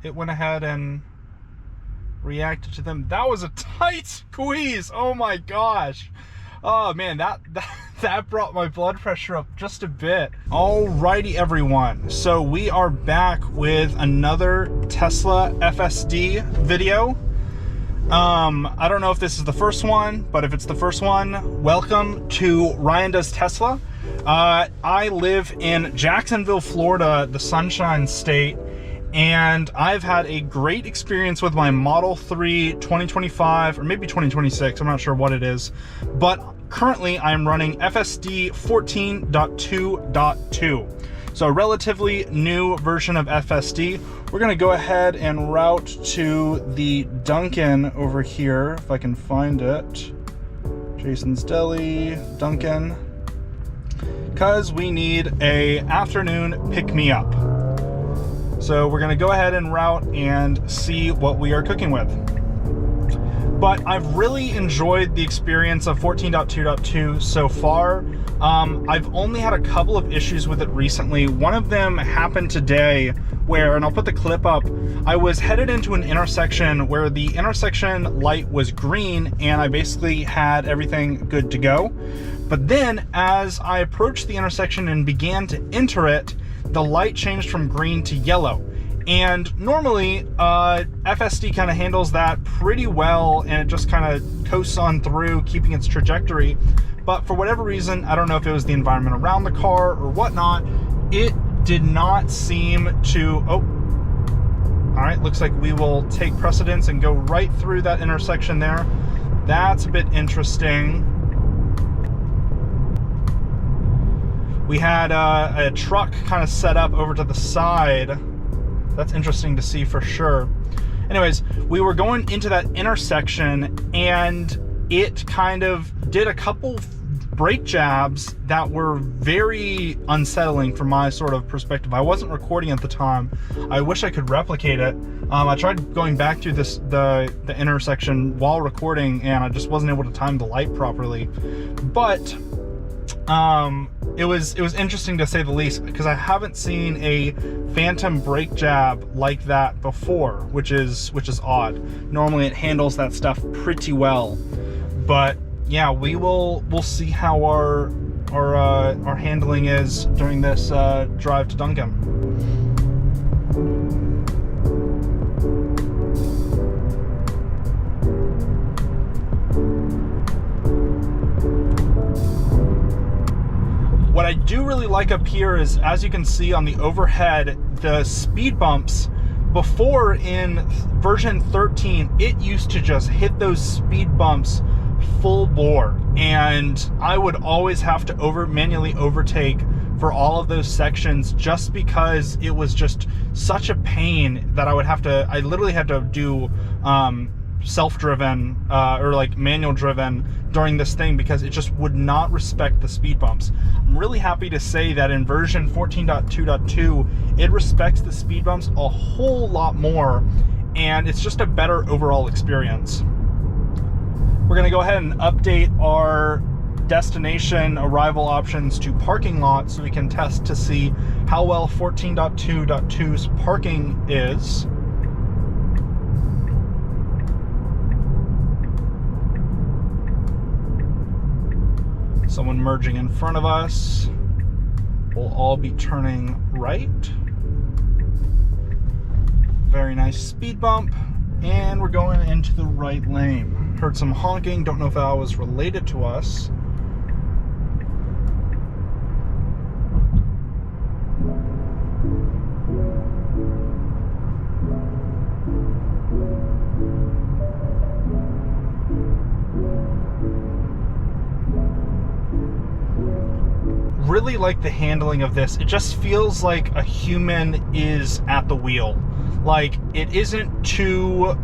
it went ahead and reacted to them. That was a tight squeeze. Oh my gosh. Oh man, that brought my blood pressure up just a bit. Alrighty everyone, so we are back with another Tesla FSD video. I don't know if this is the first one, but if it's the first one, welcome to Ryan Does Tesla. I live in Jacksonville, Florida, the Sunshine State, and I've had a great experience with my Model 3 2025, or maybe 2026, I'm not sure what it is, but currently I'm running FSD 14.2.2. So a relatively new version of FSD. We're gonna go ahead and route to the Dunkin over here, if I can find it. Jason's Deli, Dunkin. Because we need a afternoon pick-me-up. So we're gonna go ahead and route and see what we are cooking with. But I've really enjoyed the experience of 14.2.2 so far. I've only had a couple of issues with it recently. One of them happened today where, and I'll put the clip up, I was headed into an intersection where the intersection light was green and I basically had everything good to go. But then as I approached the intersection and began to enter it, the light changed from green to yellow. And normally FSD kind of handles that pretty well and it just kind of coasts on through, keeping its trajectory. But for whatever reason, I don't know if it was the environment around the car or whatnot, it did not seem to, oh, all right, looks like we will take precedence and go right through that intersection there. That's a bit interesting. We had a truck kind of set up over to the side. That's interesting to see for sure. Anyways, we were going into that intersection and it kind of did a couple brake jabs that were very unsettling from my sort of perspective. I wasn't recording at the time. I wish I could replicate it. I tried going back through the intersection while recording and I just wasn't able to time the light properly. But it was interesting to say the least, because I haven't seen a phantom brake jab like that before, which is odd. Normally it handles that stuff pretty well. But yeah, we'll see how our handling is during this drive to Dunkin. What I do really like up here is, as you can see on the overhead, the speed bumps. Before in version 13, it used to just hit those speed bumps full bore, and I would always have to manually overtake for all of those sections just because it was just such a pain that I literally had to do self-driven or like manual driven during this thing because it just would not respect the speed bumps. I'm really happy to say that in version 14.2.2 it respects the speed bumps a whole lot more, and it's just a better overall experience. We're going to go ahead and update our destination arrival options to parking lot so we can test to see how well 14.2.2's parking is. Someone merging in front of us. We'll all be turning right. Very nice speed bump. And we're going into the right lane. Heard some honking, don't know if that was related to us. Really like the handling of this. It just feels like a human is at the wheel. Like, it isn't too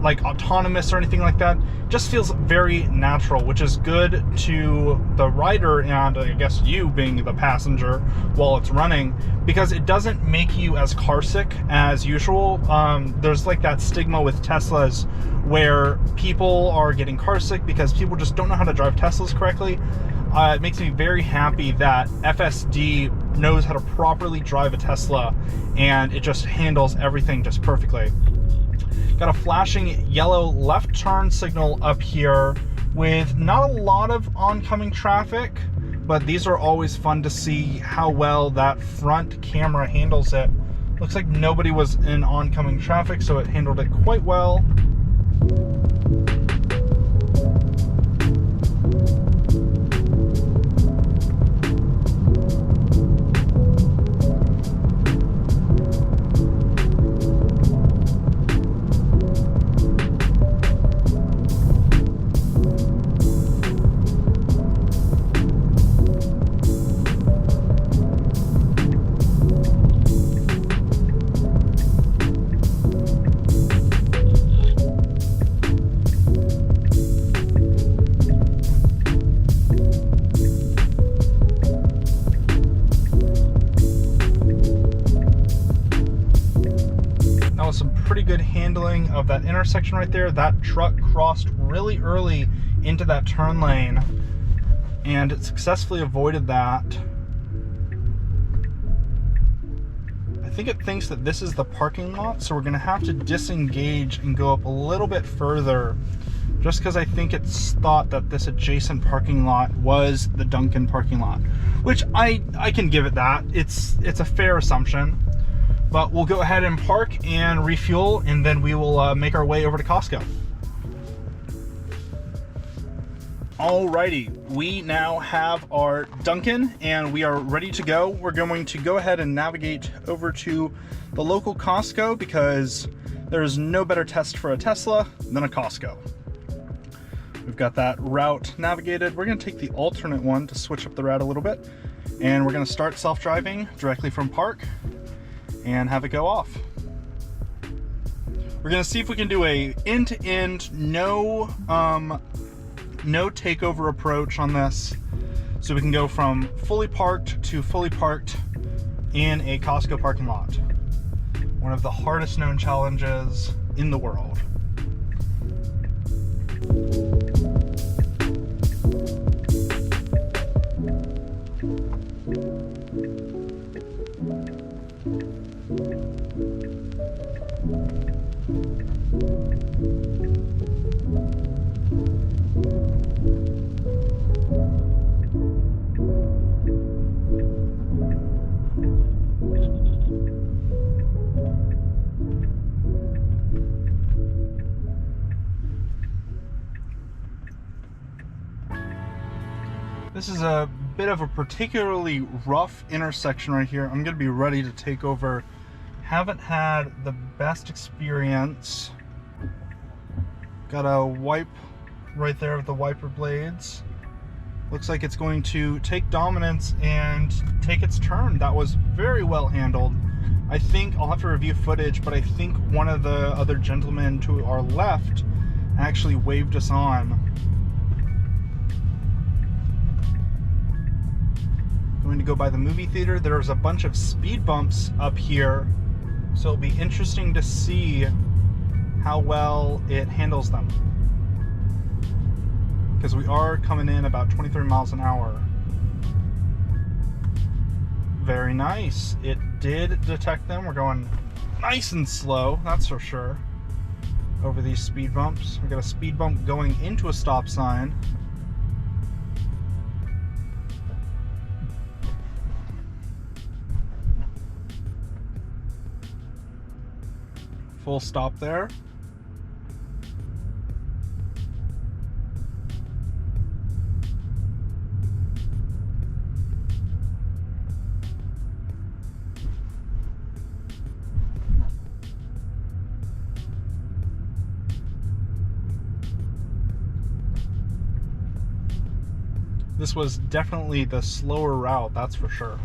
like autonomous or anything like that. It just feels very natural, which is good to the rider and I guess you being the passenger while it's running, because it doesn't make you as car sick as usual. There's like that stigma with Teslas where people are getting car sick because people just don't know how to drive Teslas correctly. it makes me very happy that FSD knows how to properly drive a Tesla, and it just handles everything just perfectly. Got a flashing yellow left turn signal up here with not a lot of oncoming traffic, but these are always fun to see how well that front camera handles it. Looks like nobody was in oncoming traffic, so it handled it quite well. Some pretty good handling of that intersection right there. That truck crossed really early into that turn lane, and it successfully avoided that. I think it thinks that this is the parking lot, so we're gonna have to disengage and go up a little bit further, just because I think it's thought that this adjacent parking lot was the Dunkin parking lot, which I can give it that. It's a fair assumption. But we'll go ahead and park and refuel, and then we will make our way over to Costco. Alrighty, we now have our Dunkin' and we are ready to go. We're going to go ahead and navigate over to the local Costco because there is no better test for a Tesla than a Costco. We've got that route navigated. We're gonna take the alternate one to switch up the route a little bit, and we're gonna start self-driving directly from park and have it go off. We're gonna see if we can do a end-to-end, no takeover approach on this, so we can go from fully parked to fully parked in a Costco parking lot. One of the hardest known challenges in the world. This is a bit of a particularly rough intersection right here. I'm gonna be ready to take over. Haven't had the best experience. Got a wipe right there with the wiper blades. Looks like it's going to take dominance and take its turn. That was very well handled. I think I'll have to review footage, but I think one of the other gentlemen to our left actually waved us on. Going to go by the movie theater. There's a bunch of speed bumps up here, so it'll be interesting to see how well it handles them, because we are coming in about 23 miles an hour. Very nice. It did detect them. We're going nice and slow, that's for sure, over these speed bumps. We got a speed bump going into a stop sign. Full stop there. This was definitely the slower route, that's for sure.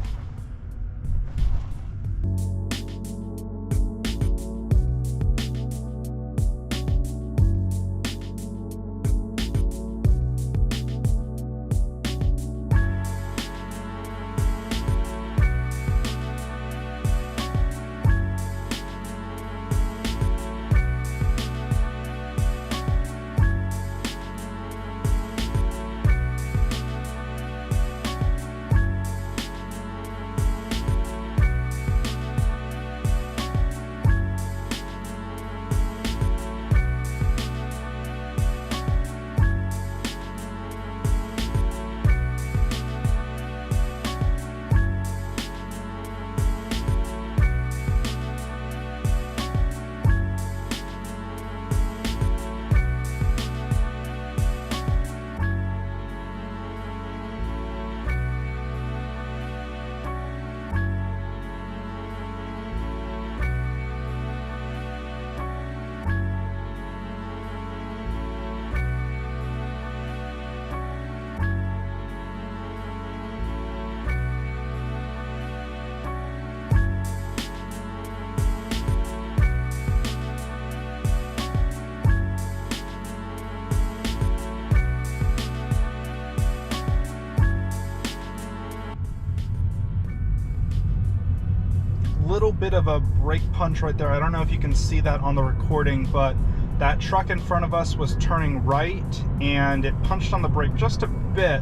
bit of a brake punch right there. I don't know if you can see that on the recording, but that truck in front of us was turning right, and it punched on the brake just a bit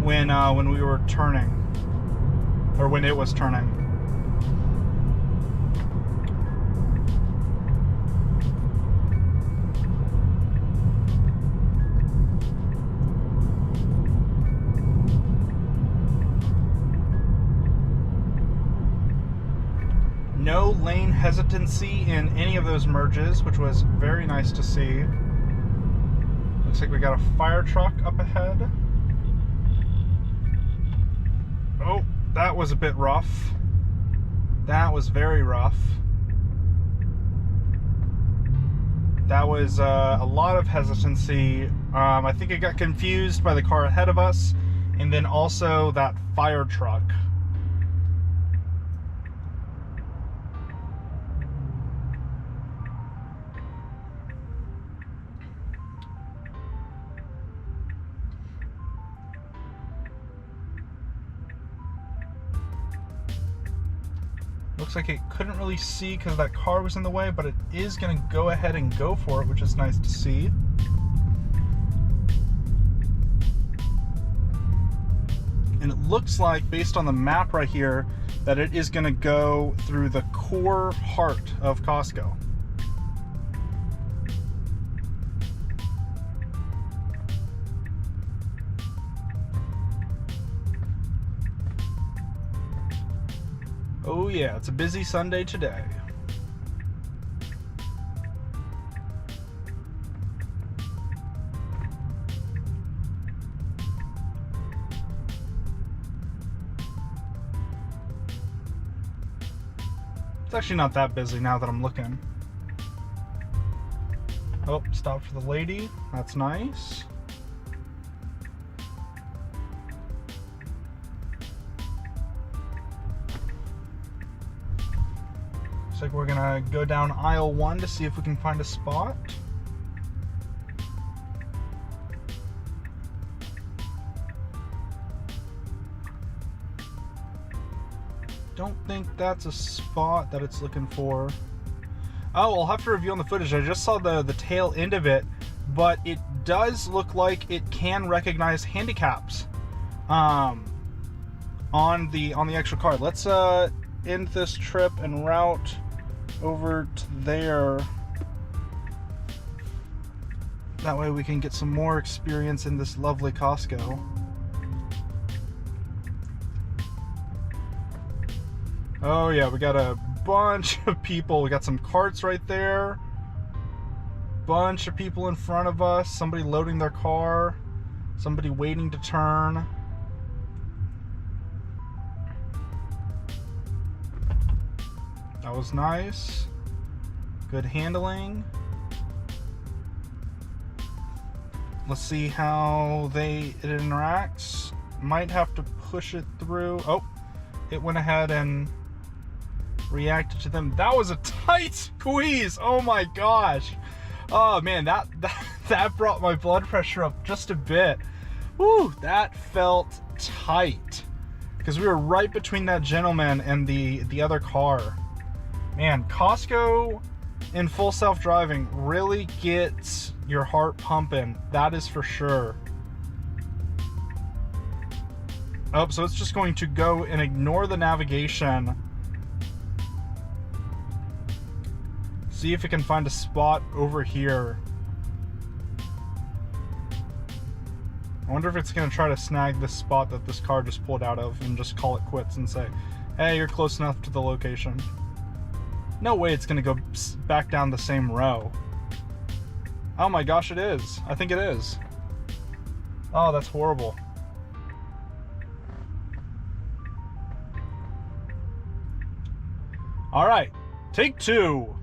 when we were turning, or when it was turning. No lane hesitancy in any of those merges, which was very nice to see. Looks like we got a fire truck up ahead. Oh, that was a bit rough. That was very rough. That was a lot of hesitancy. I think it got confused by the car ahead of us, and then also that fire truck. Looks like it couldn't really see because that car was in the way, but it is going to go ahead and go for it, which is nice to see. And it looks like, based on the map right here, that it is going to go through the core heart of Costco. Oh yeah, it's a busy Sunday today. It's actually not that busy now that I'm looking. Oh, stop for the lady. That's nice. Looks like we're gonna go down aisle 1 to see if we can find a spot. Don't think that's a spot that it's looking for. Oh, I'll have to review on the footage. I just saw the tail end of it, but it does look like it can recognize handicaps on the actual car. Let's end this trip and route over to there. That way we can get some more experience in this lovely Costco. Oh yeah, we got a bunch of people. We got some carts right there. Bunch of people in front of us. Somebody loading their car. Somebody waiting to turn. That was nice. Good handling. Let's see how it interacts. Might have to push it through. Oh, it went ahead and reacted to them. That was a tight squeeze. Oh my gosh. Oh man, that brought my blood pressure up just a bit. Woo, that felt tight. Because we were right between that gentleman and the other car. Man, Costco in full self-driving really gets your heart pumping. That is for sure. Oh, so it's just going to go and ignore the navigation. See if it can find a spot over here. I wonder if it's going to try to snag this spot that this car just pulled out of and just call it quits and say, hey, you're close enough to the location. No way it's going to go back down the same row. Oh my gosh, it is. I think it is. Oh, that's horrible. All right, take 2.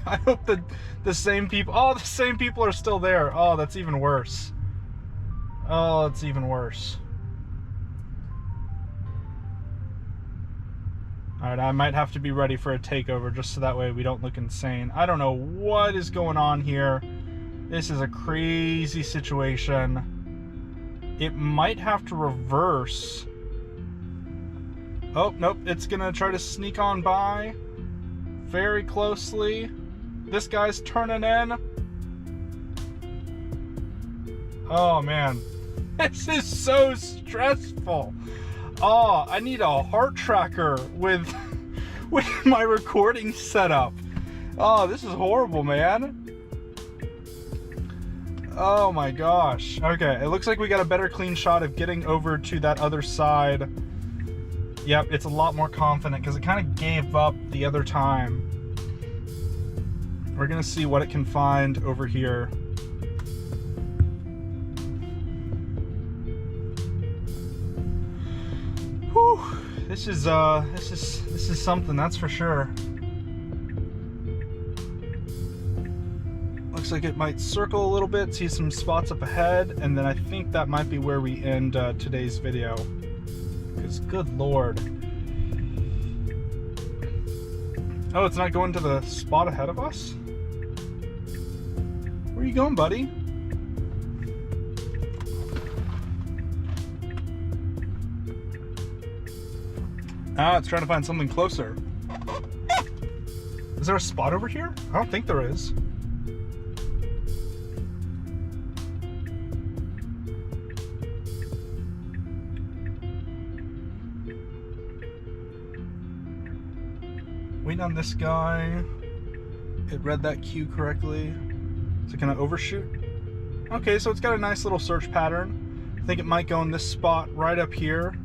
I hope that the same people, the same people are still there. Oh, that's even worse. Oh, that's even worse. All right, I might have to be ready for a takeover just so that way we don't look insane. I don't know what is going on here. This is a crazy situation. It might have to reverse Oh, nope, it's gonna try to sneak on by very closely. This guy's turning in. Oh man, this is so stressful. Oh, I need a heart tracker with my recording setup. Oh, this is horrible, man. Oh my gosh. Okay, it looks like we got a better clean shot of getting over to that other side. Yep, it's a lot more confident because it kind of gave up the other time. We're gonna see what it can find over here. Whew, this is something, that's for sure. Looks like it might circle a little bit, see some spots up ahead, and then I think that might be where we end today's video. Because good lord. Oh, it's not going to the spot ahead of us? Where are you going, buddy? Ah, it's trying to find something closer. Is there a spot over here? I don't think there is. Waiting on this guy. It read that cue correctly. Is it gonna overshoot? Okay, so it's got a nice little search pattern. I think it might go in this spot right up here.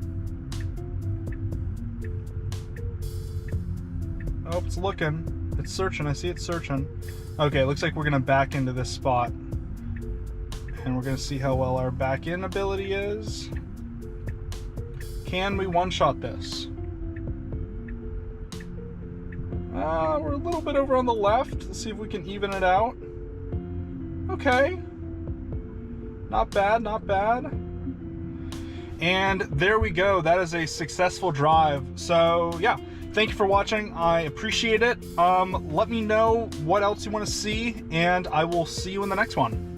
Oh, it's looking. It's searching. I see it searching. Okay, looks like we're gonna back into this spot. And we're gonna see how well our back in ability is. Can we one-shot this? We're a little bit over on the left. Let's see if we can even it out. Okay. Not bad, not bad. And there we go. That is a successful drive. So yeah, thank you for watching. I appreciate it. Let me know what else you want to see, and I will see you in the next one.